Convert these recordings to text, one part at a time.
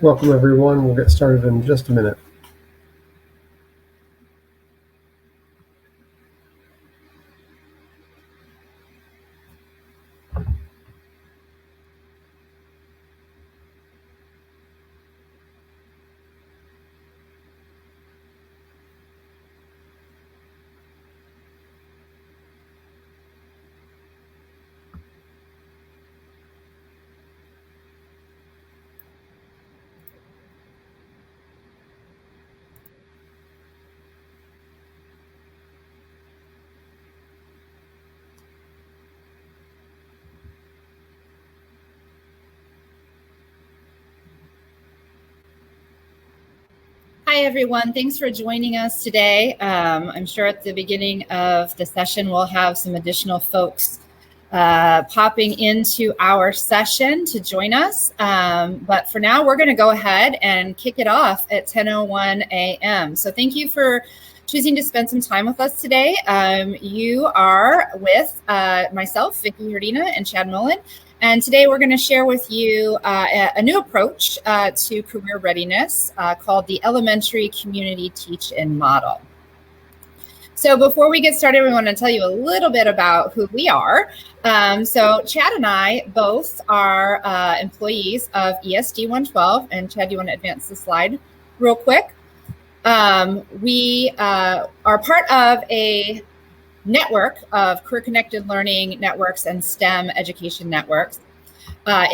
Welcome, everyone. We'll get started in just a minute. Hi, everyone. Thanks for joining us today. I'm sure at the beginning of the session, we'll have some additional folks popping into our session to join us. But for now, we're going to go ahead and kick it off at 10:01 a.m. So thank you for choosing to spend some time with us today. You are with myself, Vicki Herdina, and Chad Mullen. And today we're going to share with you a new approach to career readiness called the Elementary Community Teach-In Model. So before we get started, we want to tell you a little bit about who we are. So Chad and I both are employees of ESD 112. And Chad, you want to advance the slide real quick? We are part of a network of career-connected learning networks and STEM education networks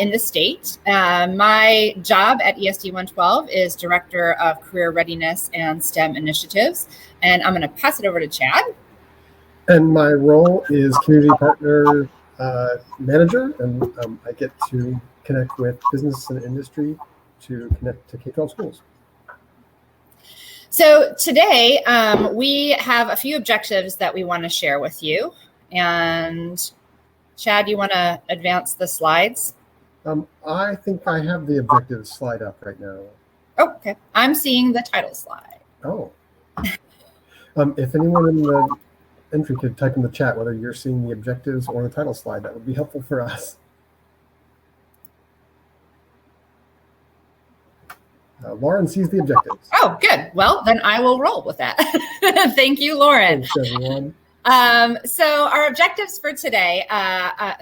in the state. My job at ESD 112 is Director of Career Readiness and STEM Initiatives, and I'm going to pass it over to Chad. And my role is Community Partner Manager, and I get to connect with business and industry to connect to K-12 schools. So today we have a few objectives that we want to share with you. And Chad, you want to advance the slides? I think I have the objectives slide up right now. Oh, okay. I'm seeing the title slide. Oh. If anyone in the entry could type in the chat whether you're seeing the objectives or the title slide, that would be helpful for us. Lauren sees the objectives. Oh, good. Well, then I will roll with that. Thank you, Lauren. Thanks, everyone. So our objectives for today,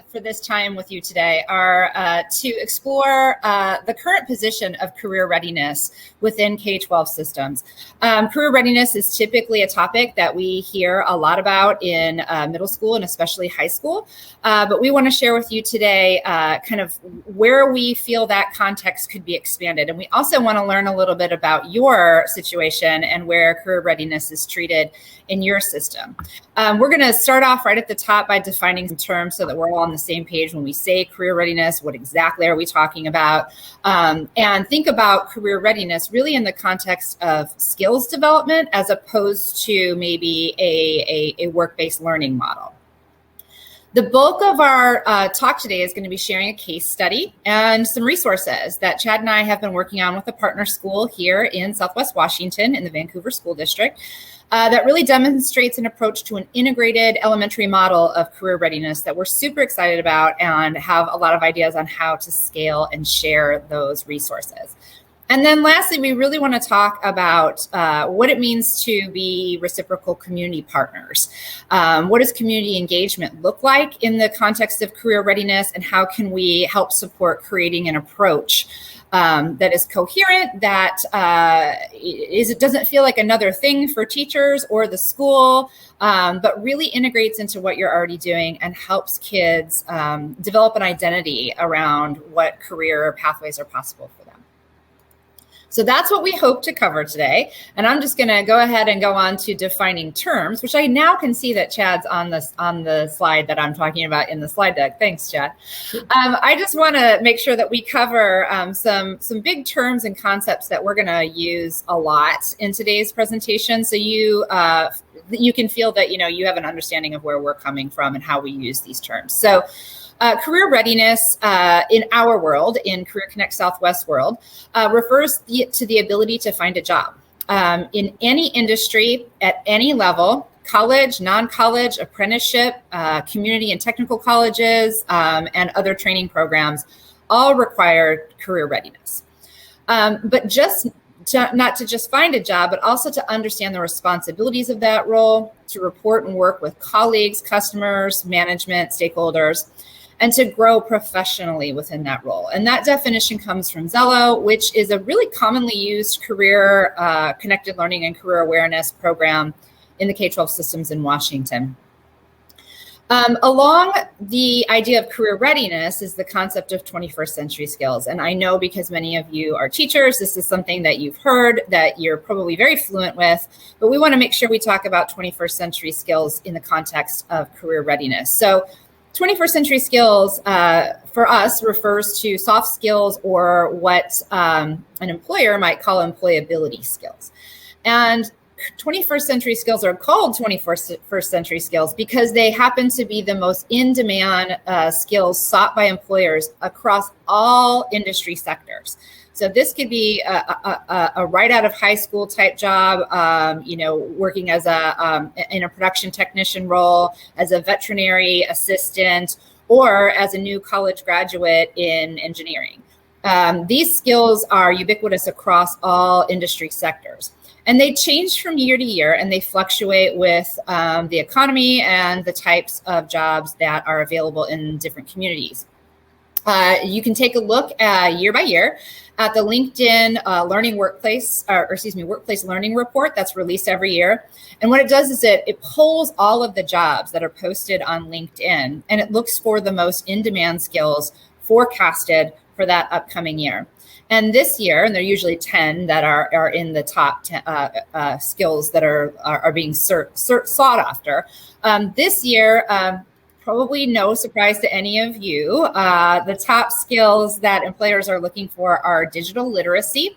for this time with you today, are to explore the current position of career readiness within K-12 systems. Career readiness is typically a topic that we hear a lot about in middle school and especially high school. But we want to share with you today kind of where we feel that context could be expanded. And we also want to learn a little bit about your situation and where career readiness is treated in your system. We're going to start off right at the top by defining some terms so that we're all on the same page when we say career readiness. What exactly are we talking about? And think about career readiness really in the context of skills development as opposed to maybe a work-based learning model. The bulk of our talk today is going to be sharing a case study and some resources that Chad and I have been working on with a partner school here in Southwest Washington in the Vancouver School District that really demonstrates an approach to an integrated elementary model of career readiness that we're super excited about and have a lot of ideas on how to scale and share those resources. And then lastly, we really want to talk about what it means to be reciprocal community partners. What does community engagement look like in the context of career readiness, and how can we help support creating an approach that is coherent, that it doesn't feel like another thing for teachers or the school, but really integrates into what you're already doing and helps kids develop an identity around what career pathways are possible for them. So that's what we hope to cover today. And I'm just going to go ahead and go on to defining terms, which I now can see that Chad's on the slide that I'm talking about in the slide deck. Thanks, Chad. I just want to make sure that we cover some big terms and concepts that we're going to use a lot in today's presentation. So you can feel that you have an understanding of where we're coming from and how we use these terms. So career readiness in our world, in Career Connect Southwest world, refers to the ability to find a job in any industry at any level: college, non-college, apprenticeship, community and technical colleges, and other training programs all require career readiness. But not to just find a job, but also to understand the responsibilities of that role, to report and work with colleagues, customers, management, stakeholders, and to grow professionally within that role. And that definition comes from Zello, which is a really commonly used career connected learning and career awareness program in the K-12 systems in Washington. Along the idea of career readiness is the concept of 21st century skills. And I know because many of you are teachers, this is something that you've heard, that you're probably very fluent with, but we want to make sure we talk about 21st century skills in the context of career readiness. So 21st century skills for us refers to soft skills, or what an employer might call employability skills. And 21st century skills are called 21st century skills because they happen to be the most in-demand skills sought by employers across all industry sectors. So this could be a right out of high school type job, working as in a production technician role, as a veterinary assistant, or as a new college graduate in engineering. These skills are ubiquitous across all industry sectors. And they change from year to year, and they fluctuate with the economy and the types of jobs that are available in different communities. You can take a look year by year at the LinkedIn Workplace Learning Report that's released every year. And what it does is it pulls all of the jobs that are posted on LinkedIn, and it looks for the most in-demand skills forecasted for that upcoming year. And this year, and there are usually 10 that are in the top 10, skills that are being sought after. This year, probably no surprise to any of you, the top skills that employers are looking for are digital literacy.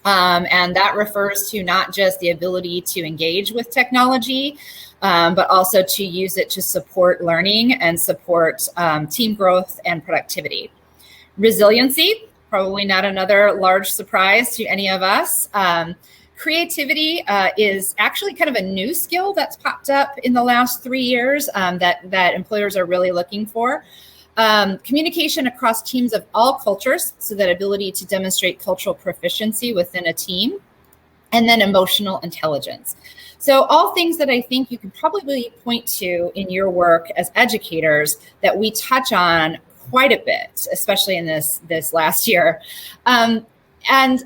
And that refers to not just the ability to engage with technology, but also to use it to support learning and support team growth and productivity. Resiliency, probably not another large surprise to any of us. Creativity is actually kind of a new skill that's popped up in the last 3 years that employers are really looking for. Communication across teams of all cultures, so that ability to demonstrate cultural proficiency within a team. And then emotional intelligence. So all things that I think you can probably point to in your work as educators that we touch on quite a bit, especially in this last year. And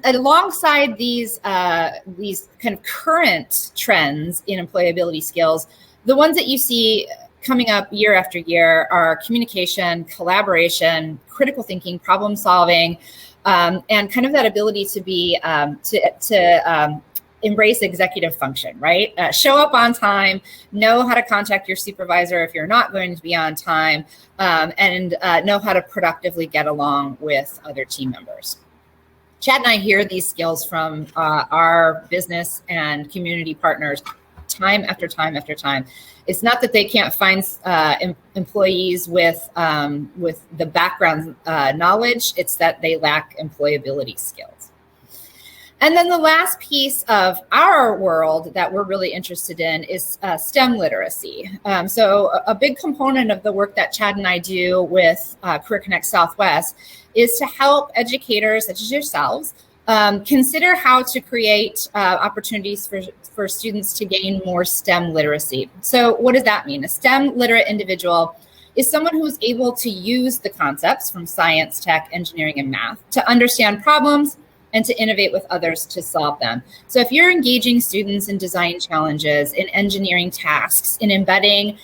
alongside these kind of current trends in employability skills, the ones that you see coming up year after year are communication, collaboration, critical thinking, problem solving, and kind of that ability to be to embrace executive function, right? Show up on time, know how to contact your supervisor if you're not going to be on time, and know how to productively get along with other team members. Chad and I hear these skills from our business and community partners time after time after time. It's not that they can't find employees with the background knowledge, it's that they lack employability skills. And then the last piece of our world that we're really interested in is STEM literacy. So a big component of the work that Chad and I do with Career Connect Southwest is to help educators such as yourselves consider how to create opportunities for students to gain more STEM literacy. So what does that mean? A STEM literate individual is someone who is able to use the concepts from science, tech, engineering, and math to understand problems and to innovate with others to solve them. So if you're engaging students in design challenges, in engineering tasks, in embedding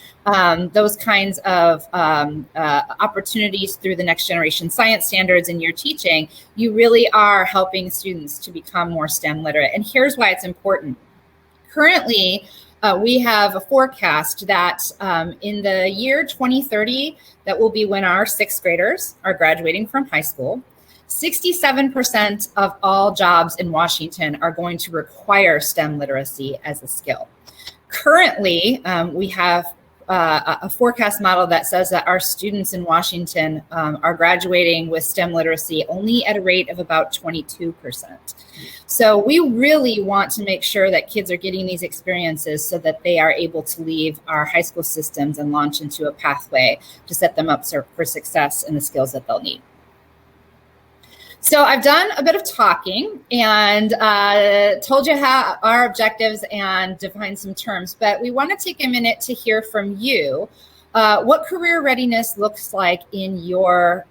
those kinds of opportunities through the next generation science standards in your teaching, you really are helping students to become more STEM literate. And here's why it's important. Currently, we have a forecast that in the year 2030, that will be when our sixth graders are graduating from high school, 67% of all jobs in Washington are going to require STEM literacy as a skill. Currently, we have a forecast model that says that our students in Washington are graduating with STEM literacy only at a rate of about 22%. So we really want to make sure that kids are getting these experiences so that they are able to leave our high school systems and launch into a pathway to set them up for success in the skills that they'll need. So I've done a bit of talking and told you how our objectives and defined some terms, but we want to take a minute to hear from you what career readiness looks like in your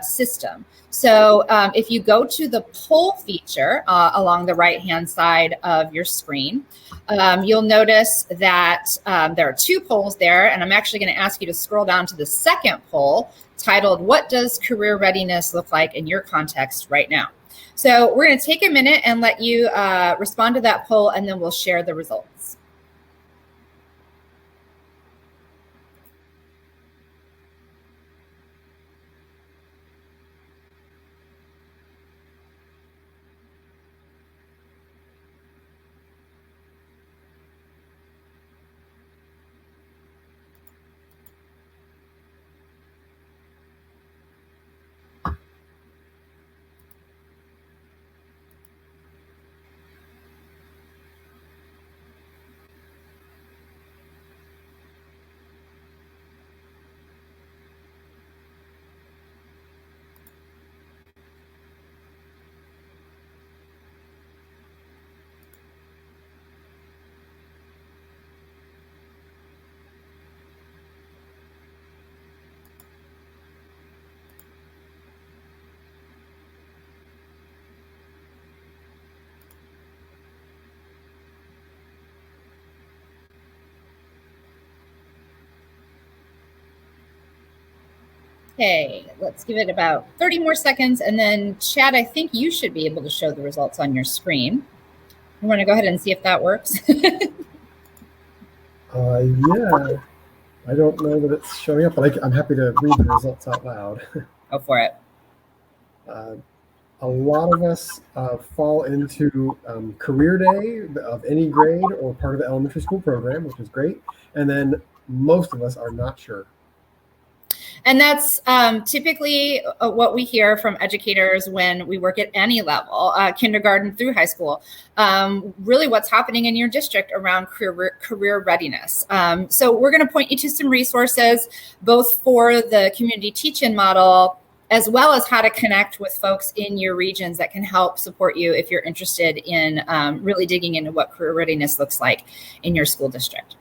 system. So if you go to the poll feature along the right-hand side of your screen, you'll notice that there are 2 polls there, and I'm actually going to ask you to scroll down to the second poll titled, "What does career readiness look like in your context right now?" So we're going to take a minute and let you respond to that poll, and then we'll share the results. Okay, let's give it about 30 more seconds, and then Chad, I think you should be able to show the results on your screen. You want to go ahead and see if that works? Yeah, I don't know that it's showing up, but I'm happy to read the results out loud. Go for it. A lot of us fall into career day of any grade or part of the elementary school program, which is great. And then most of us are not sure. And that's typically what we hear from educators when we work at any level, kindergarten through high school, really what's happening in your district around career readiness. So we're going to point you to some resources, both for the community teach-in model, as well as how to connect with folks in your regions that can help support you if you're interested in really digging into what career readiness looks like in your school district.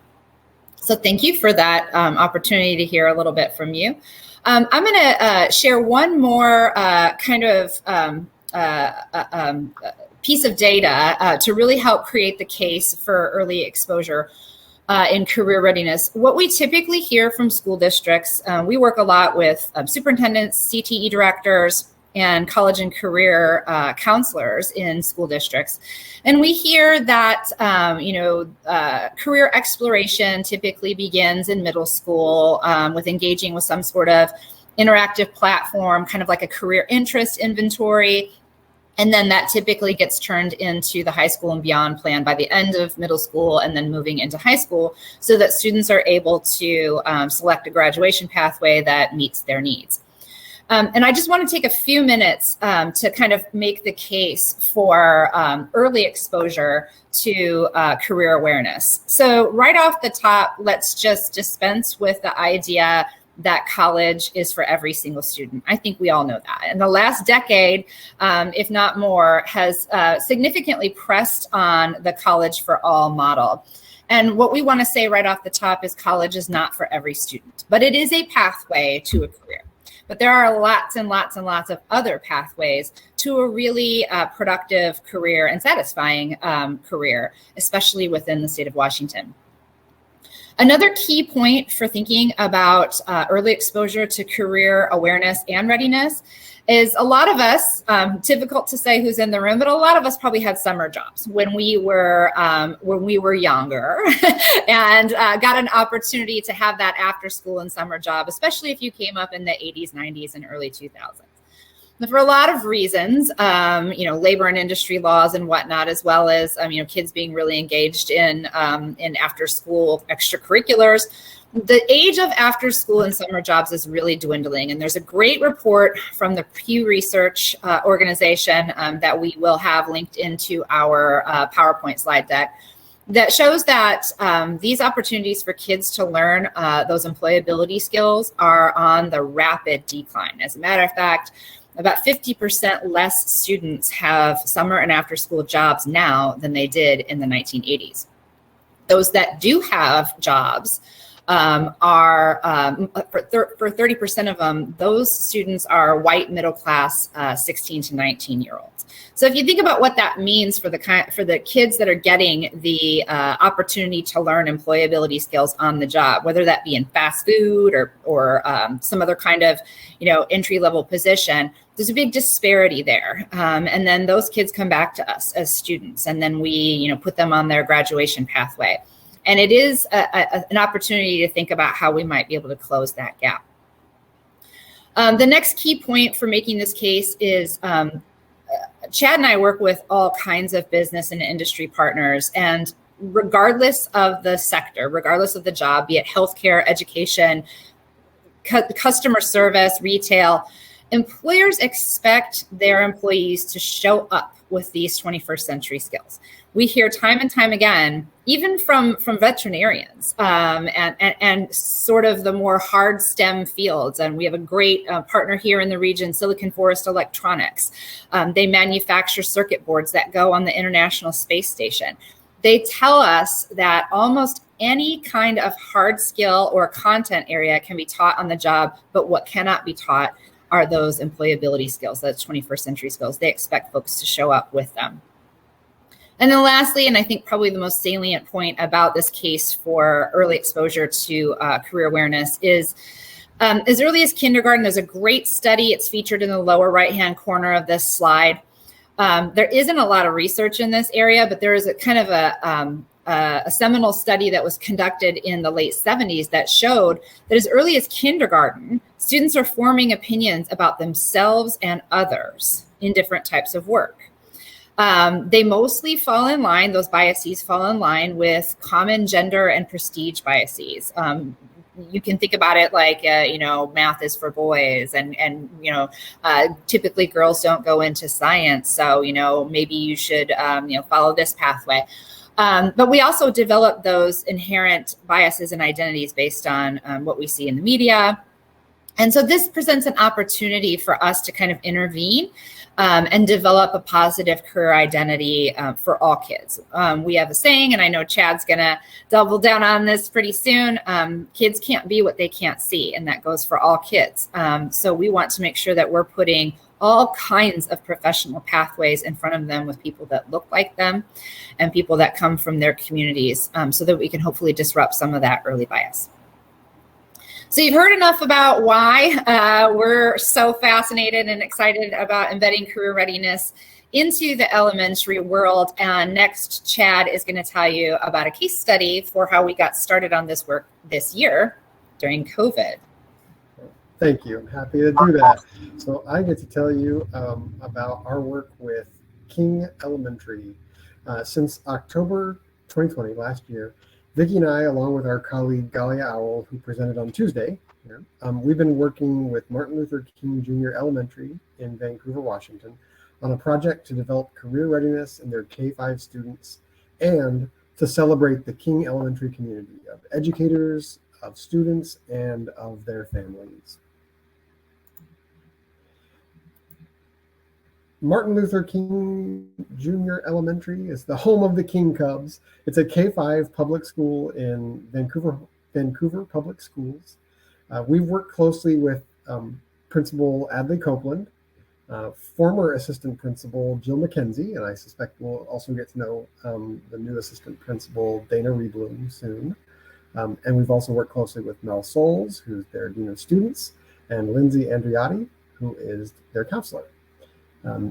So thank you for that opportunity to hear a little bit from you. I'm going to share one more piece of data to really help create the case for early exposure in career readiness. What we typically hear from school districts, we work a lot with superintendents, CTE directors, and college and career counselors in school districts. And we hear that, career exploration typically begins in middle school with engaging with some sort of interactive platform, kind of like a career interest inventory. And then that typically gets turned into the high school and beyond plan by the end of middle school and then moving into high school so that students are able to select a graduation pathway that meets their needs. And I just want to take a few minutes to kind of make the case for early exposure to career awareness. So right off the top, let's just dispense with the idea that college is for every single student. I think we all know that. And the last decade, if not more, has significantly pressed on the college for all model. And what we want to say right off the top is college is not for every student, but it is a pathway to a career. But there are lots and lots and lots of other pathways to a really productive career and satisfying career, especially within the state of Washington. Another key point for thinking about early exposure to career awareness and readiness is a lot of us, difficult to say who's in the room, but a lot of us probably had summer jobs when we were younger and got an opportunity to have that after school and summer job, especially if you came up in the 80s, 90s, and early 2000s. But for a lot of reasons, labor and industry laws and whatnot, as well as, kids being really engaged in after school extracurriculars, the age of after school and summer jobs is really dwindling. And there's a great report from the Pew Research organization that we will have linked into our PowerPoint slide deck that shows that these opportunities for kids to learn those employability skills are on the rapid decline. As a matter of fact, About 50% less students have summer and after school jobs now than they did in the 1980s. Those that do have jobs are, for 30% of them, those students are white middle class 16 to 19-year-olds. So if you think about what that means for the kids that are getting the opportunity to learn employability skills on the job, whether that be in fast food or some other kind of entry-level position, there's a big disparity there. And then those kids come back to us as students, and then we put them on their graduation pathway. And it is an opportunity to think about how we might be able to close that gap. The next key point for making this case is Chad and I work with all kinds of business and industry partners, and regardless of the sector, regardless of the job, be it healthcare, education, customer service, retail, employers expect their employees to show up with these 21st century skills. We hear time and time again, even from veterinarians and sort of the more hard STEM fields. And we have a great partner here in the region, Silicon Forest Electronics. They manufacture circuit boards that go on the International Space Station. They tell us that almost any kind of hard skill or content area can be taught on the job, but what cannot be taught are those employability skills, those 21st century skills. They expect folks to show up with them. And then lastly, and I think probably the most salient point about this case for early exposure to career awareness is as early as kindergarten. There's a great study. It's featured in the lower right-hand corner of this slide. There isn't a lot of research in this area, but there is a kind of a seminal study that was conducted in the late 70s that showed that as early as kindergarten, students are forming opinions about themselves and others in different types of work. They mostly fall in line, those biases fall in line with common gender and prestige biases. You can think about it like, math is for boys and typically girls don't go into science. So, maybe you should, follow this pathway. But we also develop those inherent biases and identities based on what we see in the media. And so this presents an opportunity for us to kind of intervene and develop a positive career identity for all kids. We have a saying, and I know Chad's going to double down on this pretty soon, kids can't be what they can't see, and that goes for all kids. So we want to make sure that we're putting all kinds of professional pathways in front of them with people that look like them and people that come from their communities so that we can hopefully disrupt some of that early bias. So you've heard enough about why we're so fascinated and excited about embedding career readiness into the elementary world. And next, Chad is going to tell you about a case study for how we got started on this work this year during COVID. Thank you. I'm happy to do that. So I get to tell you about our work with King Elementary. Since October 2020, last year, Vicki and I, along with our colleague Galia Owl, who presented on Tuesday, we've been working with Martin Luther King Jr. Elementary in Vancouver, Washington, on a project to develop career readiness in their K-5 students and to celebrate the King Elementary community of educators, of students, and of their families. Martin Luther King Jr. Elementary is the home of the King Cubs. It's a K-5 public school in Vancouver Public Schools. We've worked closely with Principal Adley Copeland, former Assistant Principal Jill McKenzie, and I suspect we'll also get to know the new Assistant Principal Dana Rebloom soon. And we've also worked closely with Mel Souls, who's their Dean of Students, and Lindsay Andriotti, who is their counselor.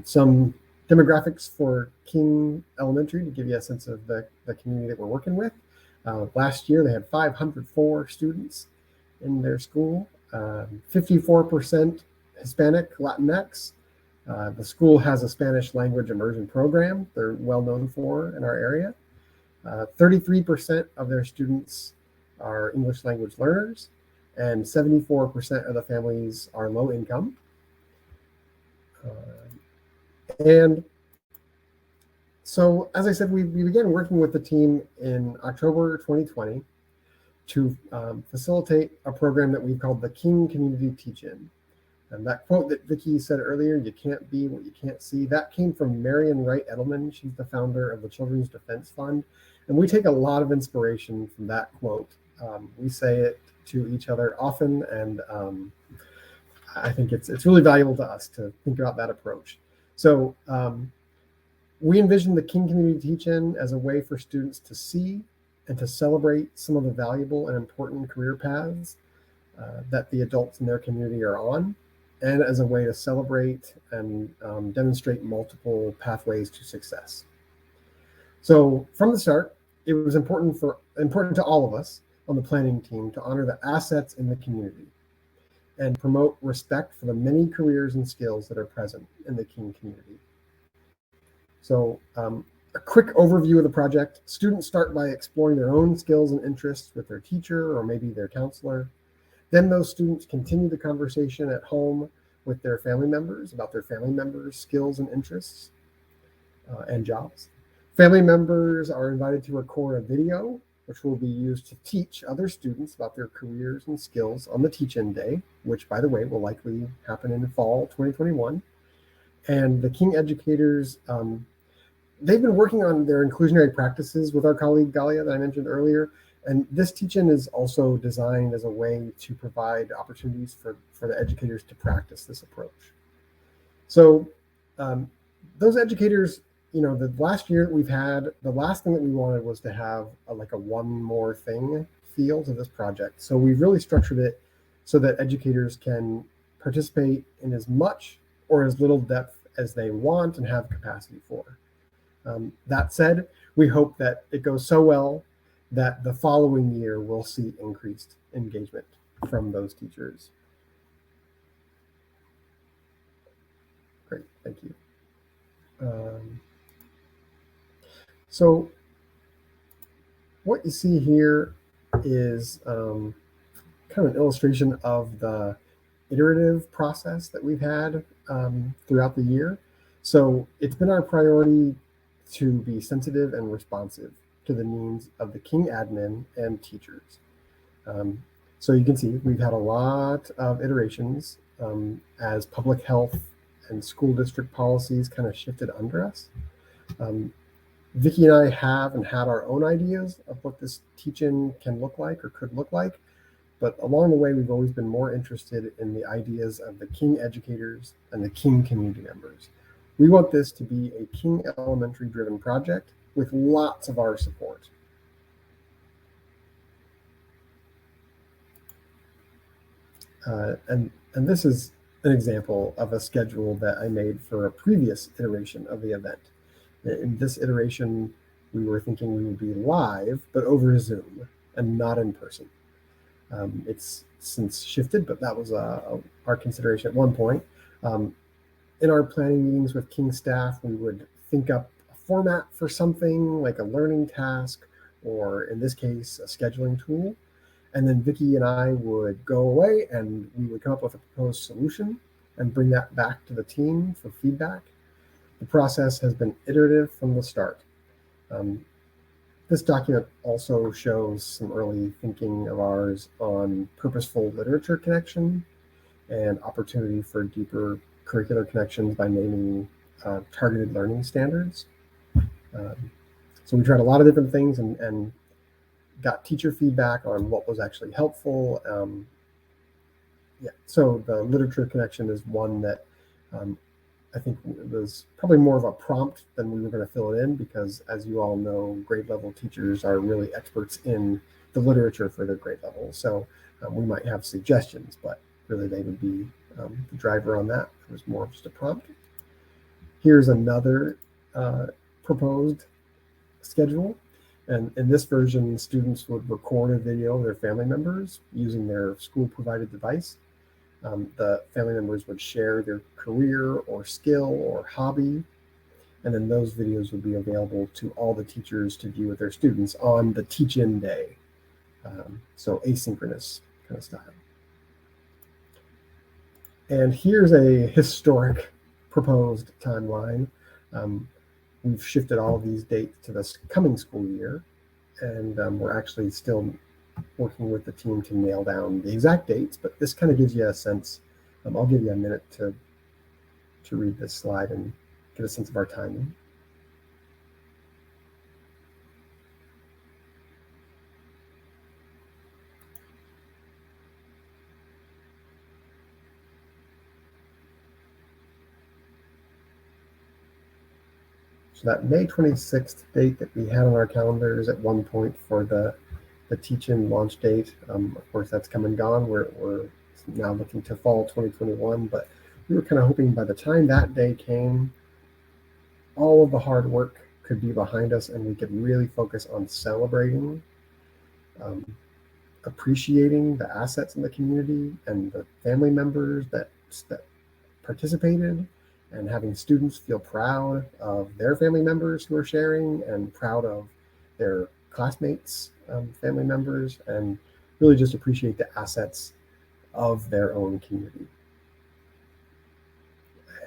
Some demographics for King Elementary to give you a sense of the community that we're working with. Last year, they had 504 students in their school, 54% Hispanic, Latinx. The school has a Spanish language immersion program they're well known for in our area. 33% of their students are English language learners, and 74% of the families are low income. And so, as I said, we began working with the team in October 2020 to facilitate a program that we called the King Community Teach-In. And that quote that Vicki said earlier, "You can't be what you can't see," that came from Marion Wright Edelman. She's the founder of the Children's Defense Fund. And we take a lot of inspiration from that quote. We say it to each other often, and I think it's really valuable to us to think about that approach. So we envision the King Community Teach-In as a way for students to see and to celebrate some of the valuable and important career paths that the adults in their community are on, and as a way to celebrate and demonstrate multiple pathways to success. So from the start, it was important to all of us on the planning team to honor the assets in the community and promote respect for the many careers and skills that are present in the King community. So a quick overview of the project. Students start by exploring their own skills and interests with their teacher or maybe their counselor. Then those students continue the conversation at home with their family members about their family members' skills and interests and jobs. Family members are invited to record a video, which will be used to teach other students about their careers and skills on the Teach-In Day, which, by the way, will likely happen in fall 2021. And the King educators, they've been working on their inclusionary practices with our colleague Galia that I mentioned earlier. And this Teach-In is also designed as a way to provide opportunities for the educators to practice this approach. So those educators, the last year that we've had, the last thing that we wanted was to have a one more thing feel to this project. So we've really structured it so that educators can participate in as much or as little depth as they want and have capacity for. That said, we hope that it goes so well that the following year we'll see increased engagement from those teachers. Great, thank you. So what you see here is kind of an illustration of the iterative process that we've had throughout the year. So it's been our priority to be sensitive and responsive to the needs of the King admin and teachers. So you can see we've had a lot of iterations as public health and school district policies kind of shifted under us. Vicki and I have and had our own ideas of what this Teach-In can look like or could look like, but along the way we've always been more interested in the ideas of the King educators and the King community members. We want this to be a King Elementary driven project with lots of our support. And this is an example of a schedule that I made for a previous iteration of the event. In this iteration, we were thinking we would be live, but over Zoom and not in person. It's since shifted, but that was our consideration at one point. In our planning meetings with King staff, we would think up a format for something like a learning task, or in this case, a scheduling tool. And then Vicki and I would go away and we would come up with a proposed solution and bring that back to the team for feedback. The process has been iterative from the start. This document also shows some early thinking of ours on purposeful literature connection and opportunity for deeper curricular connections by naming targeted learning standards. So we tried a lot of different things and got teacher feedback on what was actually helpful. So the literature connection is one that I think was probably more of a prompt than we were going to fill it in, because as you all know, grade level teachers are really experts in the literature for their grade level. So we might have suggestions, but really they would be the driver on that. It was more of just a prompt. Here's another proposed schedule. And in this version, students would record a video of their family members using their school provided device. The family members would share their career or skill or hobby, and then those videos would be available to all the teachers to view with their students on the Teach-In Day. So asynchronous kind of style. And here's a historic proposed timeline. We've shifted all of these dates to this coming school year, and we're actually still working with the team to nail down the exact dates, but this kind of gives you a sense I'll give you a minute to read this slide and get a sense of our timing. So that May 26th date that we had on our calendars at one point for the teach-in launch date, of course, that's come and gone. We're now looking to fall 2021, but we were kind of hoping by the time that day came, all of the hard work could be behind us and we could really focus on celebrating, appreciating the assets in the community and the family members that participated, and having students feel proud of their family members who are sharing and proud of their classmates, family members, and really just appreciate the assets of their own community.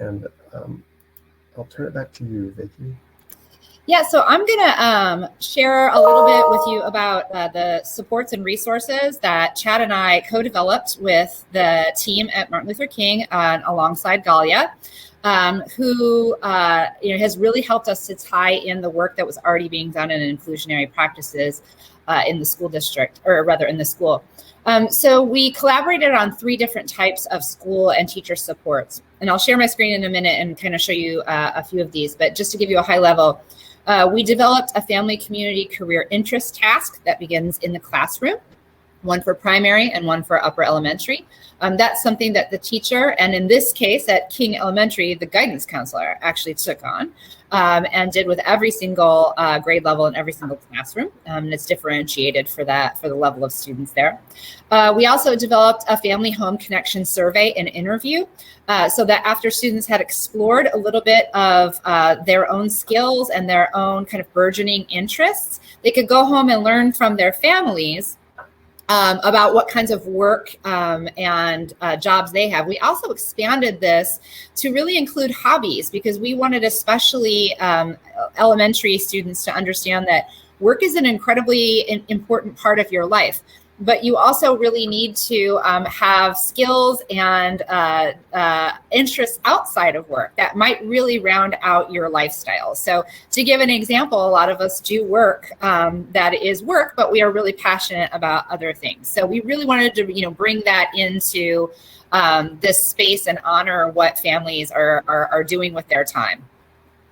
And I'll turn it back to you, Vicki. Yeah, so I'm going to share a little bit with you about the supports and resources that Chad and I co-developed with the team at Martin Luther King alongside Galia, who has really helped us to tie in the work that was already being done in inclusionary practices in the school district, or rather in the school. So we collaborated on 3 different types of school and teacher supports. And I'll share my screen in a minute and kind of show you a few of these. But just to give you a high level, we developed a family community career interest task that begins in the classroom, one for primary and one for upper elementary. That's something that the teacher, and in this case at King Elementary, the guidance counselor actually took on and did with every single grade level in every single classroom. And it's differentiated for the level of students there. We also developed a family home connection survey and interview so that after students had explored a little bit of their own skills and their own kind of burgeoning interests, they could go home and learn from their families about what kinds of work and jobs they have. We also expanded this to really include hobbies, because we wanted especially elementary students to understand that work is an incredibly important part of your life. But you also really need to have skills and interests outside of work that might really round out your lifestyle. So to give an example, a lot of us do work that is work, but we are really passionate about other things. So we really wanted to, bring that into this space and honor what families are doing with their time.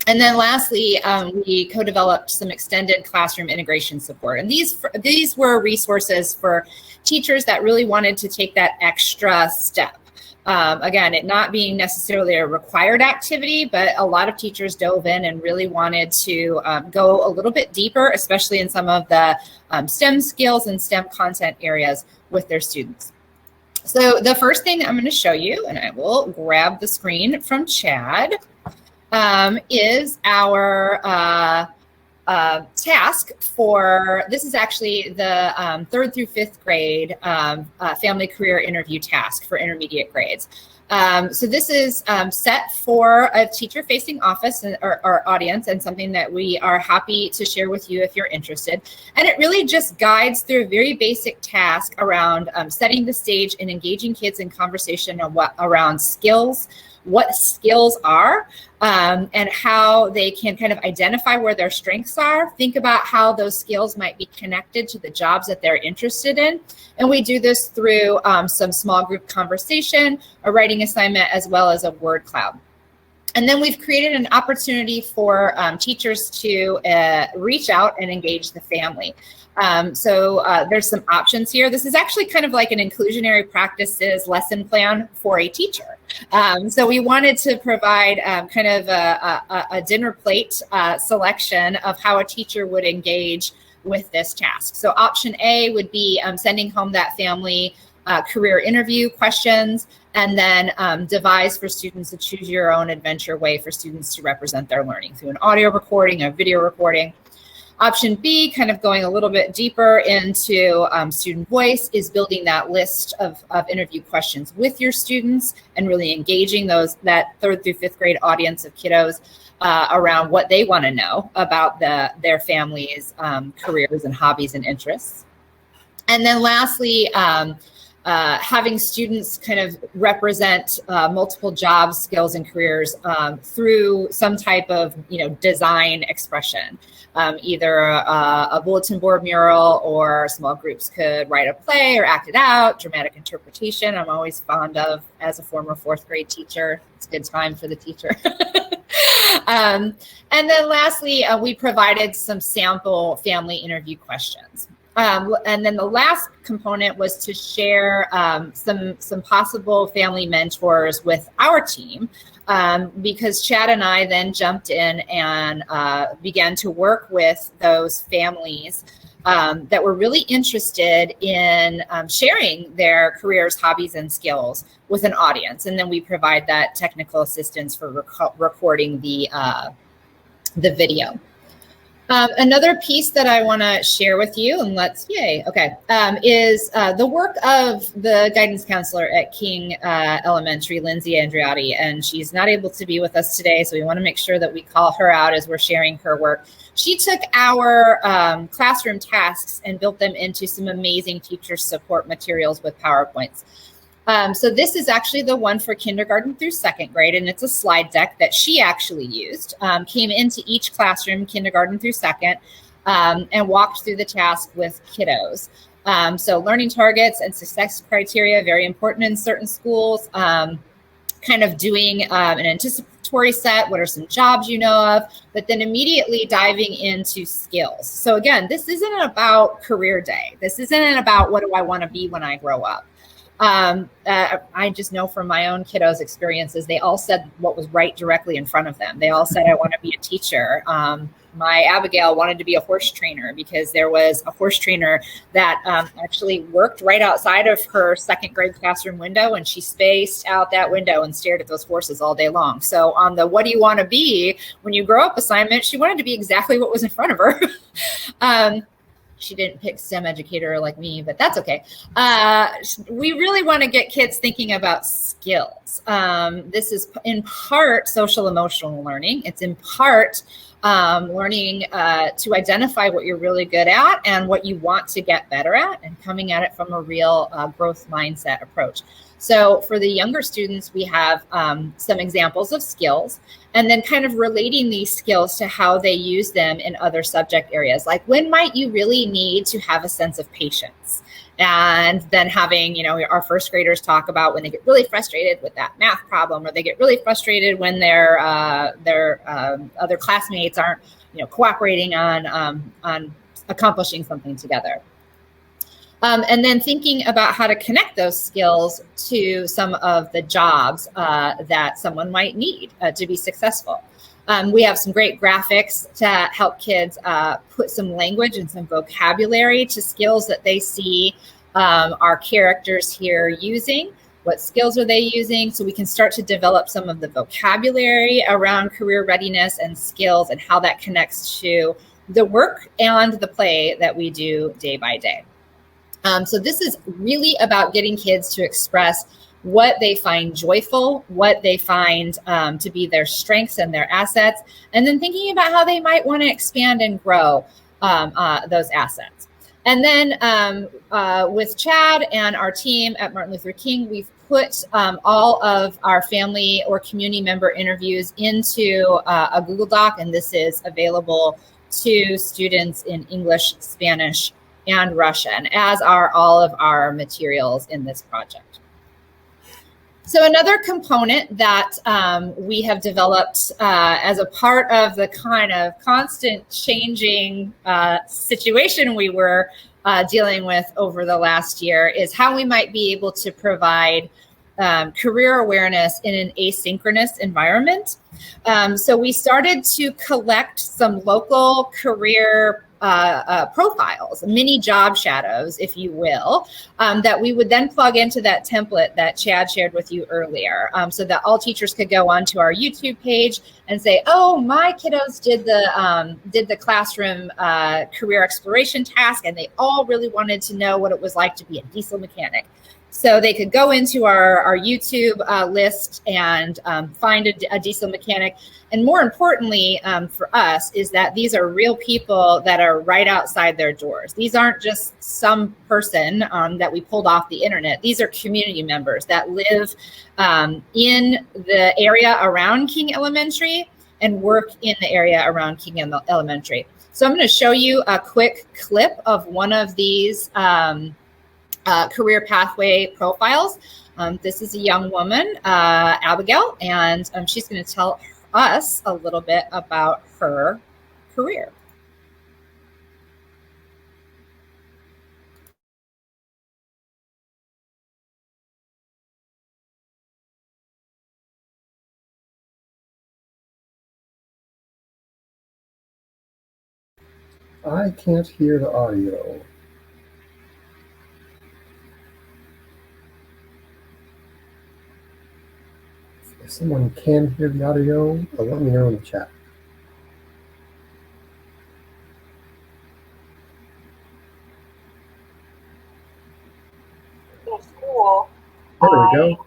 And then lastly, we co-developed some extended classroom integration support. And these were resources for teachers that really wanted to take that extra step. Again, it not being necessarily a required activity, but a lot of teachers dove in and really wanted to go a little bit deeper, especially in some of the STEM skills and STEM content areas with their students. So the first thing I'm going to show you, and I will grab the screen from Chad, is our task for, this is actually the 3rd through 5th grade family career interview task for intermediate grades. So this is set for a teacher-facing office or audience, and something that we are happy to share with you if you're interested. And it really just guides through a very basic task around setting the stage and engaging kids in conversation around skills, what skills are, and how they can kind of identify where their strengths are, think about how those skills might be connected to the jobs that they're interested in. And we do this through some small group conversation, a writing assignment, as well as a word cloud. And then we've created an opportunity for teachers to reach out and engage the family. So there's some options here. This is actually kind of like an inclusionary practices lesson plan for a teacher. So we wanted to provide kind of a dinner plate selection of how a teacher would engage with this task. So option A would be sending home that family career interview questions, and then devise for students to choose your own adventure way for students to represent their learning through an audio recording, a video recording. Option B, kind of going a little bit deeper into student voice, is building that list of interview questions with your students and really engaging that 3rd through 5th grade audience of kiddos around what they want to know about their families' careers and hobbies and interests. And then lastly, having students kind of represent multiple jobs, skills, and careers through some type of, design expression. Either a bulletin board mural, or small groups could write a play or act it out, dramatic interpretation. I'm always fond of, as a former 4th grade teacher, it's a good time for the teacher. And then lastly, we provided some sample family interview questions. And then the last component was to share some possible family mentors with our team, because Chad and I then jumped in and began to work with those families that were really interested in sharing their careers, hobbies, and skills with an audience. And then we provide that technical assistance for recording the video. Another piece that I want to share with you, and is the work of the guidance counselor at King Elementary, Lindsay Andriotti, and she's not able to be with us today, so we want to make sure that we call her out as we're sharing her work. She took our classroom tasks and built them into some amazing teacher support materials with PowerPoints. So this is actually the one for kindergarten through 2nd grade, and it's a slide deck that she actually used, came into each classroom, kindergarten through 2nd, and walked through the task with kiddos. So learning targets and success criteria, very important in certain schools, kind of doing an anticipatory set, what are some jobs you know of, but then immediately diving into skills. So again, this isn't about career day. This isn't about what do I want to be when I grow up. I just know from my own kiddos' experiences, they all said what was right directly in front of them. They all said, I want to be a teacher. My Abigail wanted to be a horse trainer because there was a horse trainer that actually worked right outside of her 2nd grade classroom window, and she spaced out that window and stared at those horses all day long. So on the what do you want to be when you grow up assignment, she wanted to be exactly what was in front of her. She didn't pick STEM educator like me, but that's okay. We really want to get kids thinking about skills. This is in part social emotional learning. It's in part learning to identify what you're really good at and what you want to get better at, and coming at it from a real growth mindset approach. So for the younger students, we have some examples of skills, and then kind of relating these skills to how they use them in other subject areas. Like, when might you really need to have a sense of patience? And then having, our 1st graders talk about when they get really frustrated with that math problem, or they get really frustrated when their other classmates aren't, cooperating on accomplishing something together. And then thinking about how to connect those skills to some of the jobs that someone might need to be successful. We have some great graphics to help kids put some language and some vocabulary to skills that they see our characters here using. What skills are they using? So we can start to develop some of the vocabulary around career readiness and skills, and how that connects to the work and the play that we do day by day. So this is really about getting kids to express what they find joyful, what they find to be their strengths and their assets, and then thinking about how they might want to expand and grow those assets. And then with Chad and our team at Martin Luther King, we've put all of our family or community member interviews into a Google Doc, and this is available to students in English, Spanish, and Russian, as are all of our materials in this project. So another component that we have developed as a part of the kind of constant changing situation we were dealing with over the last year is how we might be able to provide career awareness in an asynchronous environment. So we started to collect some local career profiles, mini job shadows, if you will, that we would then plug into that template that Chad shared with you earlier, so that all teachers could go onto our YouTube page and say, oh, my kiddos did the classroom career exploration task, and they all really wanted to know what it was like to be a diesel mechanic. So they could go into our YouTube list and find a diesel mechanic. And more importantly for us is that these are real people that are right outside their doors. These aren't just some person that we pulled off the internet. These are community members that live in the area around King Elementary and work in the area around King Elementary. So I'm going to show you a quick clip of one of these career pathway profiles. This is a young woman, Abigail, and she's going to tell us a little bit about her career. I can't hear the audio. If someone can hear the audio, let me know in the chat. In school, There we go.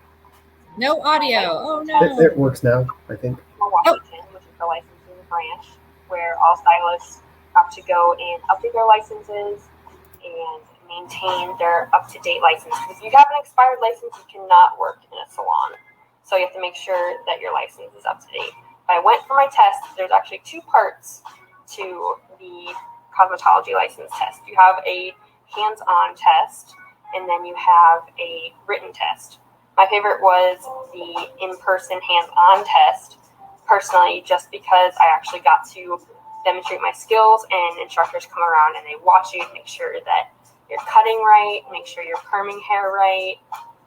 No audio. Oh no. It works now, I think. Washington, which is the licensing branch, where all stylists have to go and update their licenses and maintain their up-to-date license. If you have an expired license, you cannot work in a salon. So you have to make sure that your license is up to date. When I went for my test, there's actually two parts to the cosmetology license test. You have a hands-on test, and then you have a written test. My favorite was the in-person hands-on test, personally, just because I actually got to demonstrate my skills, and instructors come around and they watch you to make sure that you're cutting right, make sure you're perming hair right.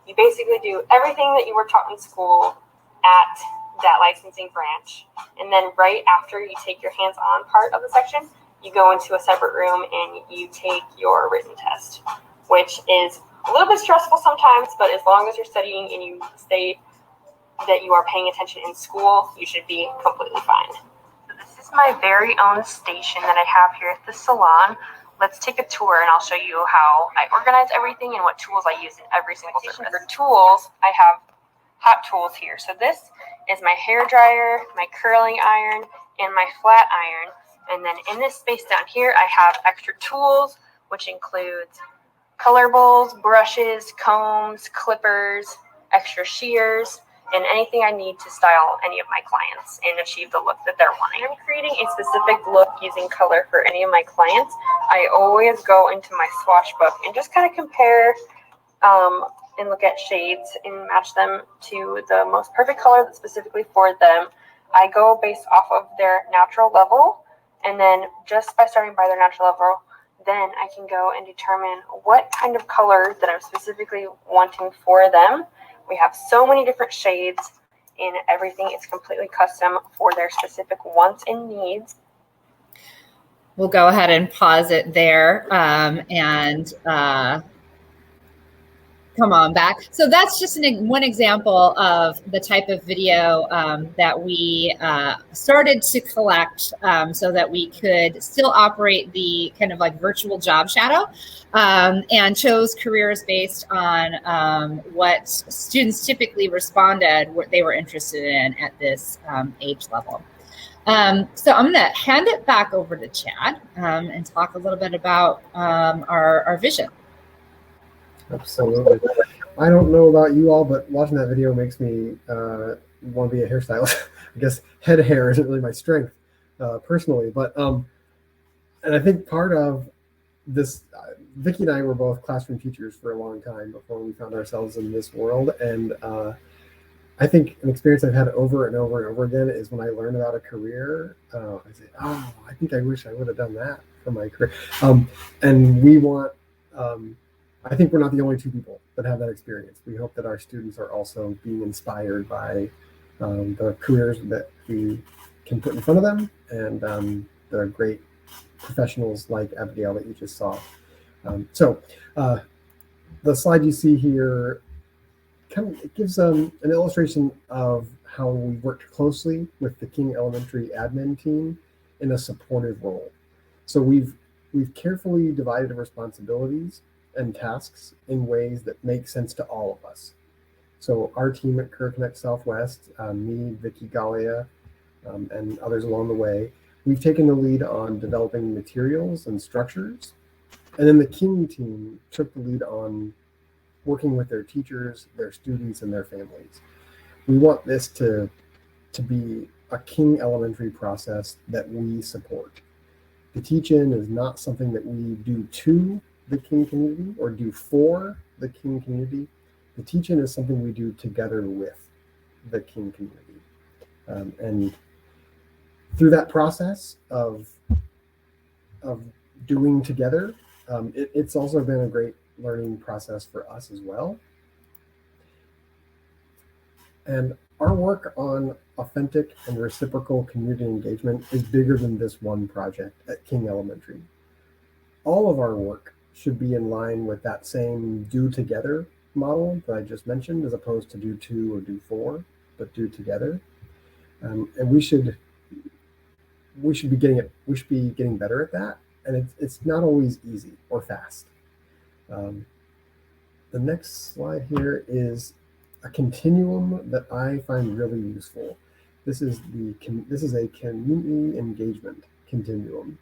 You basically do everything that you were taught in school at that licensing branch. And then right after you take your hands-on part of the section, you go into a separate room and you take your written test, which is a little bit stressful sometimes, but as long as you're studying and you stay that you are paying attention in school, you should be completely fine. So this is my very own station that I have here at the salon. Let's take a tour and I'll show you how I organize everything and what tools I use in every single service. For tools, I have hot tools here. So this is my hair dryer, my curling iron, and my flat iron. And then in this space down here, I have extra tools, which includes color bowls, brushes, combs, clippers, extra shears, and anything I need to style any of my clients and achieve the look that they're wanting. I'm creating a specific look using color for any of my clients. I always go into my swatch book and just kind of compare and look at shades and match them to the most perfect color that's specifically for them. I go based off of their natural level, and then just by starting by their natural level, then I can go and determine what kind of color that I'm specifically wanting for them. We have so many different shades, and everything is completely custom for their specific wants and needs. We'll go ahead and pause it there and come on back. So that's just one example of the type of video that we started to collect so that we could still operate the kind of like virtual job shadow, and chose careers based on what students typically responded, what they were interested in at this age level. So I'm going to hand it back over to Chad and talk a little bit about our vision. Absolutely. I don't know about you all, but watching that video makes me want to be a hairstylist. I guess head hair isn't really my strength personally, but and I think part of this, Vicki and I were both classroom teachers for a long time before we found ourselves in this world, and I think an experience I've had over and over and over again is when I learn about a career, I say, oh, I think I wish I would have done that for my career. And we want, I think we're not the only two people that have that experience. We hope that our students are also being inspired by the careers that we can put in front of them, and the great professionals like Abigail that you just saw. So the slide you see here kind of gives an illustration of how we worked closely with the King Elementary admin team in a supportive role. So we've carefully divided the responsibilities and tasks in ways that make sense to all of us. So our team at Career Connect Southwest, me, Vicky Gallia, and others along the way, we've taken the lead on developing materials and structures. And then the King team took the lead on working with their teachers, their students, and their families. We want this to be a King Elementary process that we support. The teach-in is not something that we do to the King community or do for the King community. The teach-in is something we do together with the King community. And through that process of doing together, it's also been a great learning process for us as well. And our work on authentic and reciprocal community engagement is bigger than this one project at King Elementary. All of our work should be in line with that same do together model that I just mentioned, as opposed to do to or do for, but do together. And we should be getting better at that. And it's not always easy or fast. The next slide here is a continuum that I find really useful. This is a community engagement continuum,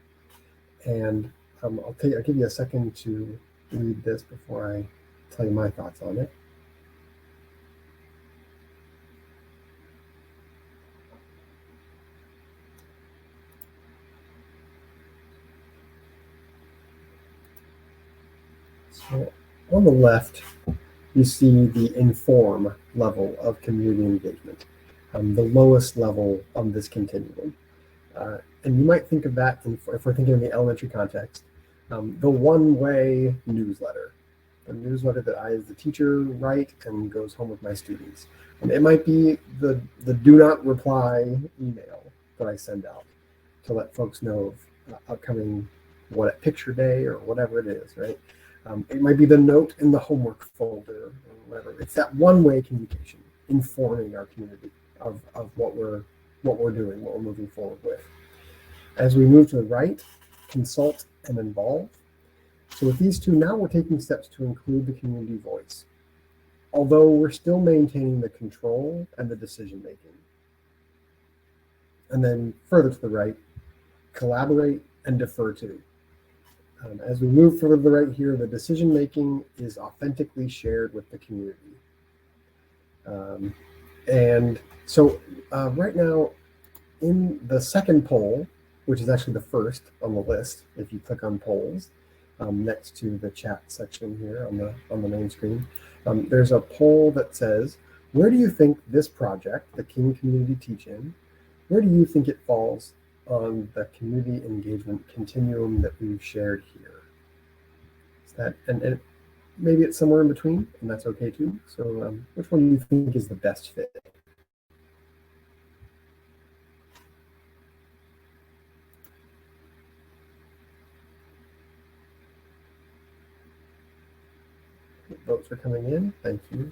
and I'll give you a second to read this before I tell you my thoughts on it. So on the left, you see the inform level of community engagement, the lowest level on this continuum. And you might think of that, if we're thinking in the elementary context, the one-way newsletter, the newsletter that I as the teacher write and goes home with my students. And it might be the do not reply email that I send out to let folks know of upcoming picture day or whatever it is, right? It might be the note in the homework folder or whatever. It's that one-way communication informing our community of what we're doing, what we're moving forward with. As we move to the right, consult and involve. So with these two, now we're taking steps to include the community voice, although we're still maintaining the control and the decision making. And then further to the right, collaborate and defer to. As we move further to the right here, the decision making is authentically shared with the community. And so right now, in the second poll, which is actually the first on the list, if you click on polls, next to the chat section here on the main screen, there's a poll that says, where do you think this project, the King Community Teach-In, where do you think it falls on the community engagement continuum that we've shared here? Is that, and maybe it's somewhere in between, and that's okay too. So which one do you think is the best fit? Votes are coming in. Thank you.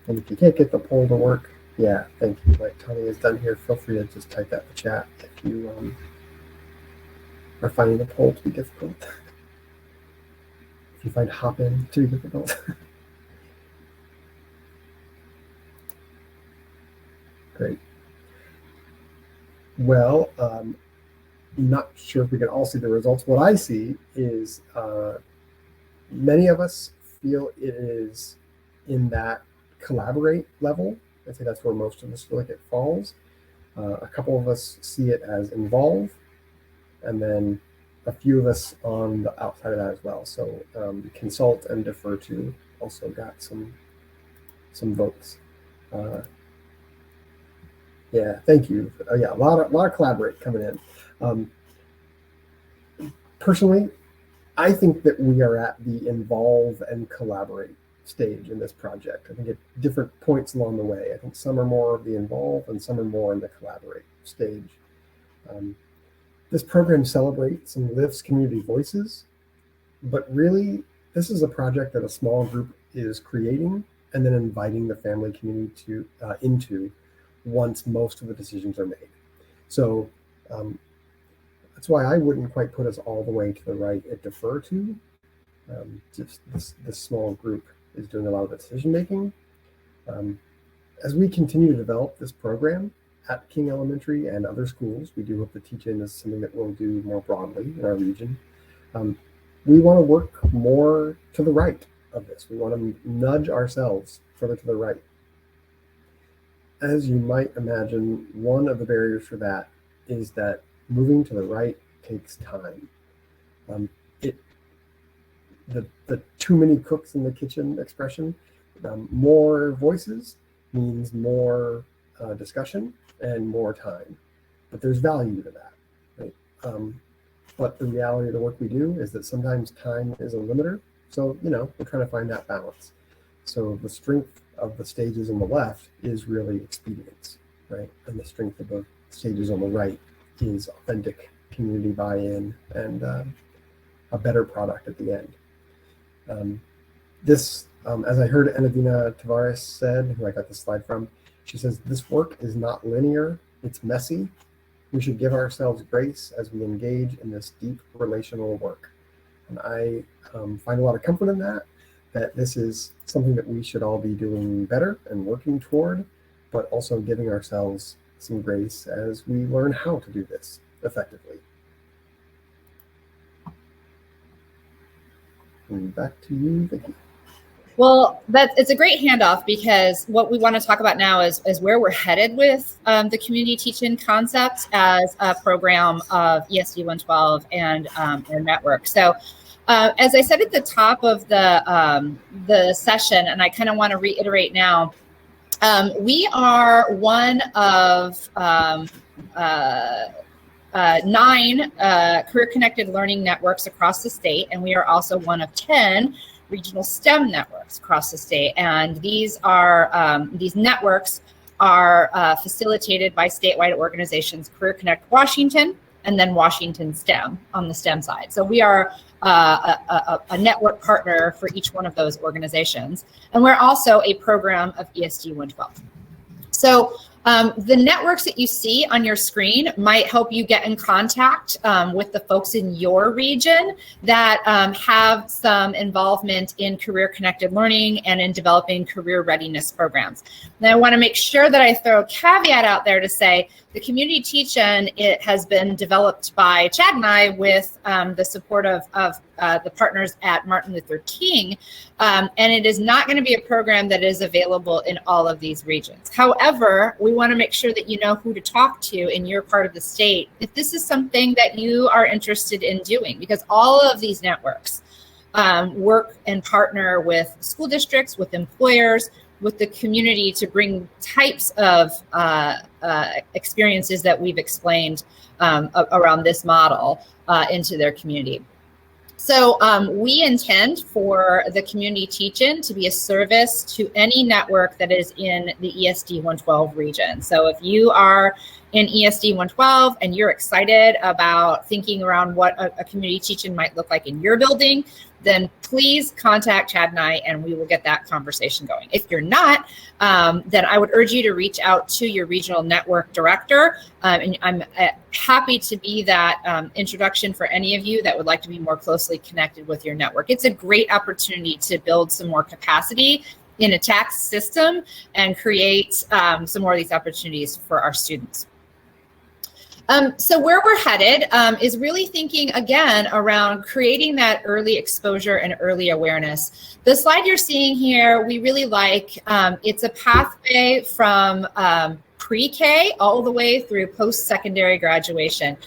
And if you can't get the poll to work, yeah, thank you. Like Tony has done here, feel free to just type that in the chat if you are finding the poll to be difficult. If you find hop-in to be difficult. Great. Well, not sure if we can all see the results. What I see is many of us feel it is in that collaborate level. I'd say that's where most of us feel like it falls. A couple of us see it as involve, and then a few of us on the outside of that as well. So consult and defer to also got some votes. Yeah, thank you. Yeah, a lot of collaborate coming in. Personally, I think that we are at the involve and collaborate stage in this project. I think at different points along the way. I think some are more of the involve and some are more in the collaborate stage. This program celebrates and lifts community voices, but really, this is a project that a small group is creating and then inviting the family community into once most of the decisions are made. So that's why I wouldn't quite put us all the way to the right at defer to. Just this small group is doing a lot of the decision making. As we continue to develop this program at King Elementary and other schools, we do hope the teach-in is something that we'll do more broadly in our region. We want to work more to the right of this. We want to nudge ourselves further to the right. As you might imagine, one of the barriers for that is that moving to the right takes time. The too many cooks in the kitchen expression, more voices means more discussion and more time, but there's value to that, right? But the reality of the work we do is that sometimes time is a limiter. So, we're trying to find that balance. So the strength of the stages on the left is really expedience, right? And the strength of the stages on the right is authentic community buy-in and a better product at the end. As I heard Enadina Tavares said, who I got this slide from, she says, this work is not linear, it's messy. We should give ourselves grace as we engage in this deep relational work. And I find a lot of comfort in that this is something that we should all be doing better and working toward, but also giving ourselves some grace as we learn how to do this effectively. And back to you, Vicki. Well, it's a great handoff, because what we want to talk about now is where we're headed with the community teach-in concept as a program of ESD 112 and our network. So as I said at the top of the session, and I kind of want to reiterate now, we are one of 9 career-connected learning networks across the state, and we are also one of 10 regional STEM networks across the state. And these networks are facilitated by statewide organizations Career Connect Washington and then Washington STEM on the STEM side. So we are a network partner for each one of those organizations. And we're also a program of ESD 112. So the networks that you see on your screen might help you get in contact with the folks in your region that have some involvement in career-connected learning and in developing career readiness programs. And I want to make sure that I throw a caveat out there to say the community teach-in, it has been developed by Chad and I with the support of the partners at Martin Luther King, and it is not going to be a program that is available in all of these regions. However, we want to make sure that you know who to talk to in your part of the state if this is something that you are interested in doing, because all of these networks work and partner with school districts, with employers, with the community to bring types of experiences that we've explained around this model into their community. So we intend for the community teach-in to be a service to any network that is in the ESD 112 region. So if you are in ESD 112 and you're excited about thinking around what a community teach-in might look like in your building, then please contact Chad and I, and we will get that conversation going. If you're not, then I would urge you to reach out to your regional network director. And I'm happy to be that introduction for any of you that would like to be more closely connected with your network. It's a great opportunity to build some more capacity in a tax system and create some more of these opportunities for our students. So where we're headed is really thinking again around creating that early exposure and early awareness. The slide you're seeing here, we really like. It's a pathway from pre-K all the way through post-secondary graduation.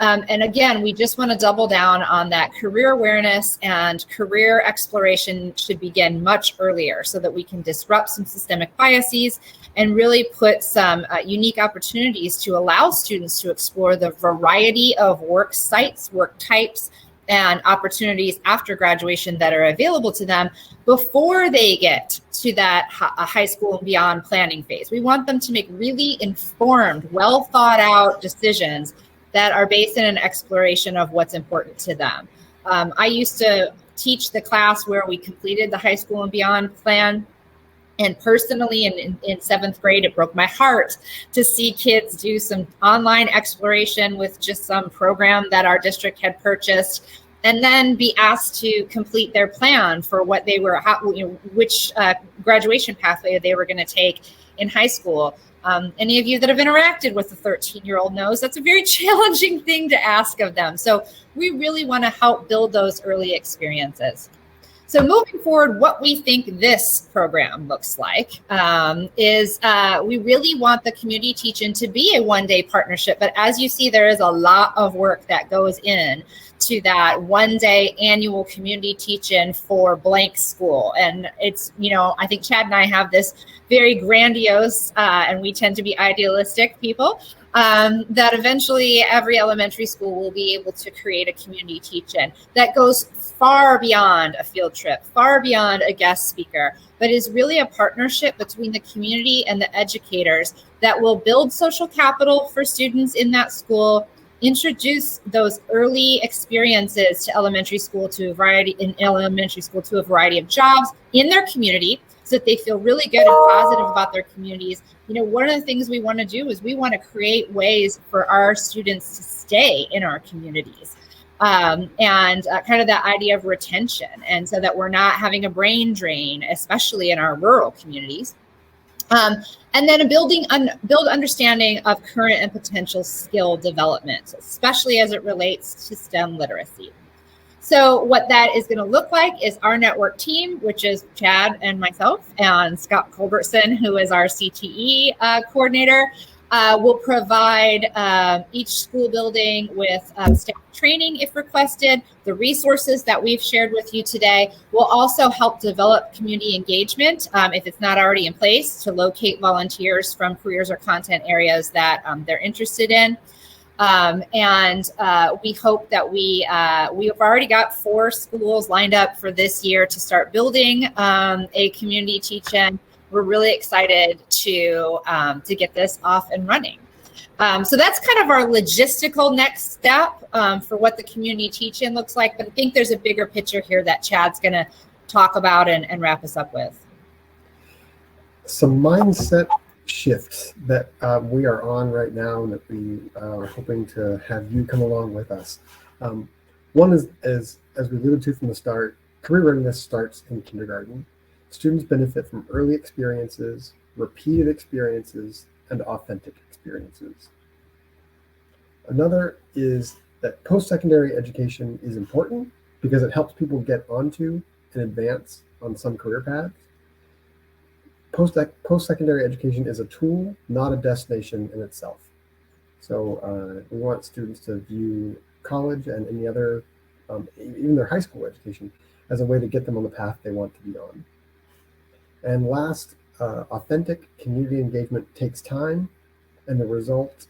And again, we just want to double down on that career awareness and career exploration should begin much earlier so that we can disrupt some systemic biases and really put some unique opportunities to allow students to explore the variety of work sites, work types, and opportunities after graduation that are available to them before they get to that high school and beyond planning phase. We want them to make really informed, well thought out decisions that are based in an exploration of what's important to them. I used to teach the class where we completed the high school and beyond plan. And personally, in seventh grade, it broke my heart to see kids do some online exploration with just some program that our district had purchased, and then be asked to complete their plan for what they were, which graduation pathway they were going to take in high school. Any of you that have interacted with a 13-year-old knows that's a very challenging thing to ask of them. So we really want to help build those early experiences. So moving forward, what we think this program looks like is we really want the community teach-in to be a one-day partnership. But as you see, there is a lot of work that goes in to that one-day annual community teach-in for blank school. And it's, I think Chad and I have this very grandiose, and we tend to be idealistic people, that eventually every elementary school will be able to create a community teach-in that goes far beyond a field trip, far beyond a guest speaker, but is really a partnership between the community and the educators that will build social capital for students in that school, introduce those early experiences to elementary school to a variety of jobs in their community, so that they feel really good and positive about their communities. One of the things we want to do is we want to create ways for our students to stay in our communities. And kind of that idea of retention, and so that we're not having a brain drain, especially in our rural communities. And then build understanding of current and potential skill development, especially as it relates to STEM literacy. So what that is going to look like is our network team, which is Chad and myself, and Scott Culbertson, who is our CTE coordinator, will provide each school building with staff training if requested. The resources that we've shared with you today will also help develop community engagement, if it's not already in place, to locate volunteers from careers or content areas that they're interested in. And we hope that we have already got 4 schools lined up for this year to start building a community teach-in. We're really excited to get this off and running. So that's kind of our logistical next step for what the community teach-in looks like. But I think there's a bigger picture here that Chad's going to talk about and wrap us up with. Some mindset shifts that we are on right now, and that we are hoping to have you come along with us. One is, as we alluded to from the start, career readiness starts in kindergarten. Students benefit from early experiences, repeated experiences, and authentic experiences. Another is that post-secondary education is important because it helps people get onto and advance on some career paths. Post-secondary education is a tool, not a destination in itself. So we want students to view college and any other, even their high school education, as a way to get them on the path they want to be on. And last, authentic community engagement takes time, and the result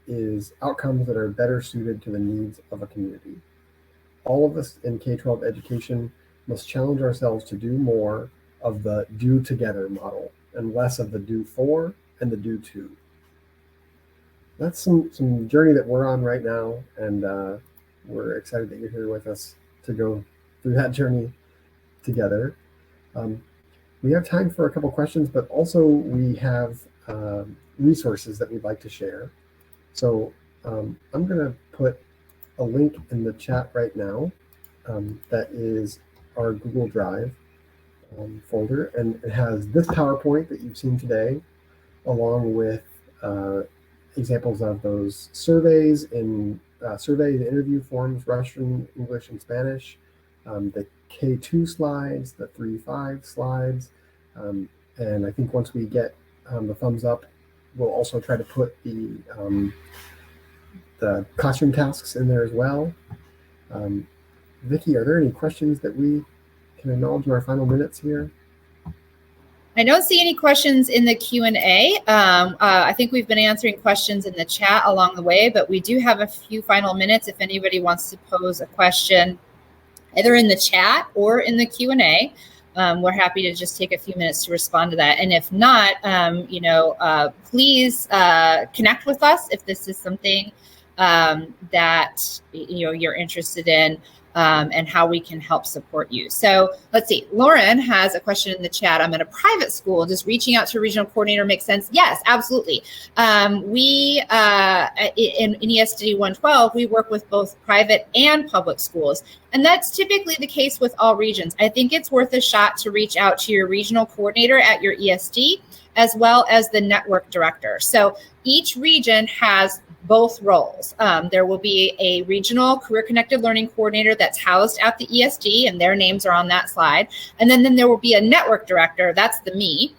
is outcomes that are better suited to the needs of a community. All of us in K-12 education must challenge ourselves to do more of the do together model and less of the do for and the do to. That's some journey that we're on right now, and we're excited that you're here with us to go through that journey together. We have time for a couple questions, but also we have resources that we'd like to share. So I'm going to put a link in the chat right now that is our Google Drive folder, and it has this PowerPoint that you've seen today, along with examples of those surveys and interview forms, Russian, English, and Spanish, the K2 slides, the 3-5 slides, and I think once we get the thumbs up, we'll also try to put the classroom tasks in there as well. Vicki, are there any questions that we can acknowledge in our final minutes here? I don't see any questions in the Q&A. I think we've been answering questions in the chat along the way, but we do have a few final minutes if anybody wants to pose a question, either in the chat or in the Q&A. We're happy to just take a few minutes to respond to that. And if not, please connect with us if this is something that you're interested in, and how we can help support you. So let's see. Lauren has a question in the chat. I'm in a private school. Does reaching out to a regional coordinator make sense? Yes, absolutely. We in ESD 112, we work with both private and public schools. And that's typically the case with all regions. I think it's worth a shot to reach out to your regional coordinator at your ESD, as well as the network director. So each region has both roles. There will be a regional career connected learning coordinator that's housed at the ESD, and their names are on that slide. And then there will be a network director, that's the me,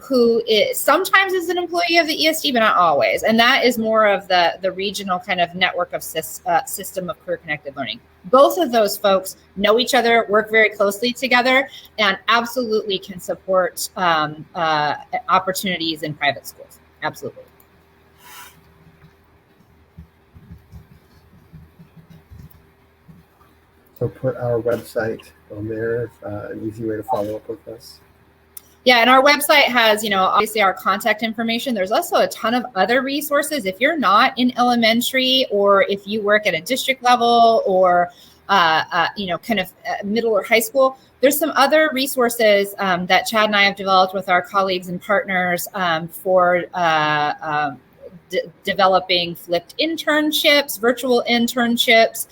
who sometimes is an employee of the ESD, but not always. And that is more of the regional kind of network of system of career connected learning. Both of those folks know each other, work very closely together, and absolutely can support opportunities in private schools. Absolutely. So put our website on there, an easy way to follow up with us. Yeah, and our website has, obviously our contact information. There's also a ton of other resources. If you're not in elementary, or if you work at a district level, or, kind of middle or high school, there's some other resources that Chad and I have developed with our colleagues and partners for developing flipped internships, virtual internships,